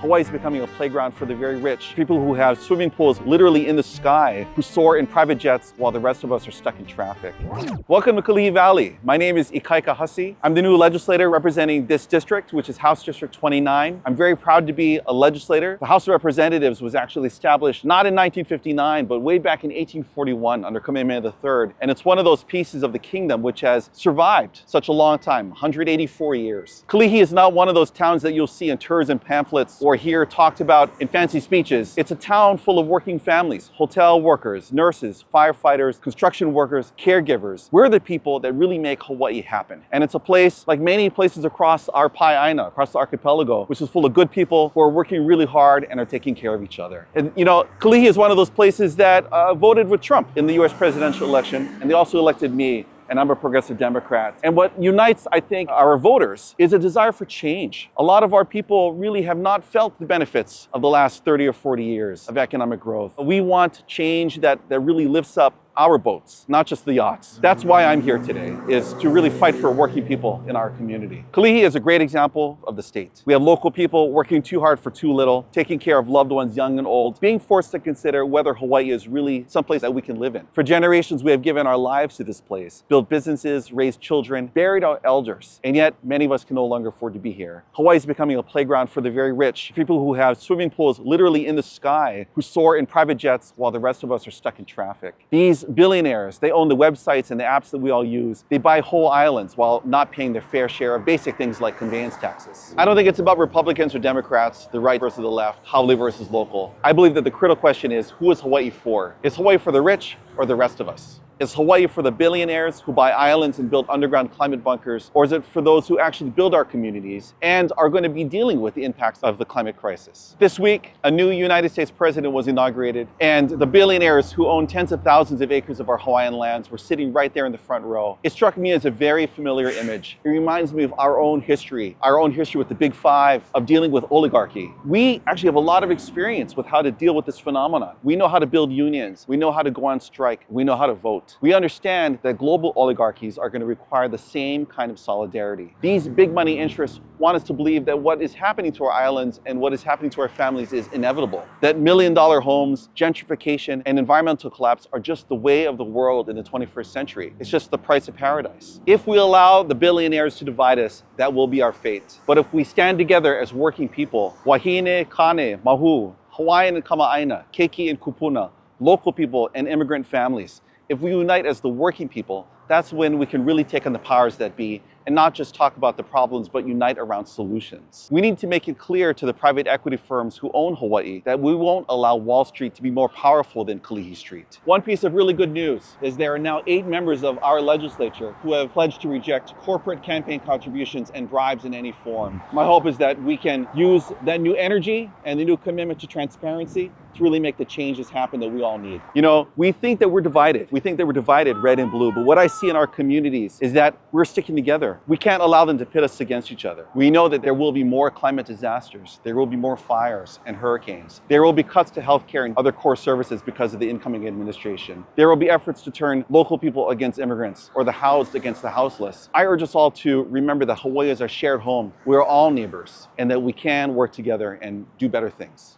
Hawaii is becoming a playground for the very rich, people who have swimming pools literally in the sky, who soar in private jets while the rest of us are stuck in traffic. Welcome to Kalihi Valley. My name is Ikaika Hussey. I'm the new legislator representing this district, which is House District 29. I'm very proud to be a legislator. The House of Representatives was actually established not in 1959, but way back in 1841 under Kamehameha III. And it's one of those pieces of the kingdom which has survived such a long time, 184 years. Kalihi is not one of those towns that you'll see in tourism pamphlets or hear talked about in fancy speeches. It's a town full of working families, hotel workers, nurses, firefighters, construction workers, caregivers. We're the people that really make Hawaii happen. And it's a place, like many places across our Pai'aina, across the archipelago, which is full of good people who are working really hard and are taking care of each other. And you know, Kalihi is one of those places that voted with Trump in the US presidential election, and they also elected me. And I'm a progressive Democrat. And what unites, I think, our voters is a desire for change. A lot of our people really have not felt the benefits of the last 30 or 40 years of economic growth. We want change that really lifts up our boats, not just the yachts. That's why I'm here today, is to really fight for working people in our community. Kalihi is a great example of the state. We have local people working too hard for too little, taking care of loved ones young and old, being forced to consider whether Hawaii is really someplace that we can live in. For generations, we have given our lives to this place, built businesses, raised children, buried our elders, and yet many of us can no longer afford to be here. Hawaii is becoming a playground for the very rich, people who have swimming pools literally in the sky, who soar in private jets while the rest of us are stuck in traffic. These billionaires, they own the websites and the apps that we all use. They buy whole islands while not paying their fair share of basic things like conveyance taxes. I don't think it's about Republicans or Democrats, the right versus the left, Haole versus local. I believe that the critical question is, who is Hawaii for? Is Hawaii for the rich or the rest of us? Is Hawaii for the billionaires who buy islands and build underground climate bunkers? Or is it for those who actually build our communities and are going to be dealing with the impacts of the climate crisis? This week, a new United States president was inaugurated, and the billionaires who own tens of thousands of acres of our Hawaiian lands were sitting right there in the front row. It struck me as a very familiar image. It reminds me of our own history with the Big Five, of dealing with oligarchy. We actually have a lot of experience with how to deal with this phenomenon. We know how to build unions. We know how to go on strike. We know how to vote. We understand that global oligarchies are going to require the same kind of solidarity. These big money interests want us to believe that what is happening to our islands and what is happening to our families is inevitable. That million-dollar homes, gentrification, and environmental collapse are just the way of the world in the 21st century. It's just the price of paradise. If we allow the billionaires to divide us, that will be our fate. But if we stand together as working people, wahine, kane, mahu, Hawaiian and kama'aina, keiki and kupuna, local people and immigrant families, if we unite as the working people, that's when we can really take on the powers that be and not just talk about the problems, but unite around solutions. We need to make it clear to the private equity firms who own Hawaii that we won't allow Wall Street to be more powerful than Kalihi Street. One piece of really good news is there are now 8 members of our legislature who have pledged to reject corporate campaign contributions and bribes in any form. My hope is that we can use that new energy and the new commitment to transparency to really make the changes happen that we all need. You know, we think that we're divided. We think that we're divided red and blue, but what I see in our communities is that we're sticking together. We can't allow them to pit us against each other. We know that there will be more climate disasters. There will be more fires and hurricanes. There will be cuts to healthcare and other core services because of the incoming administration. There will be efforts to turn local people against immigrants or the housed against the houseless. I urge us all to remember that Hawaii is our shared home. We're all neighbors and that we can work together and do better things.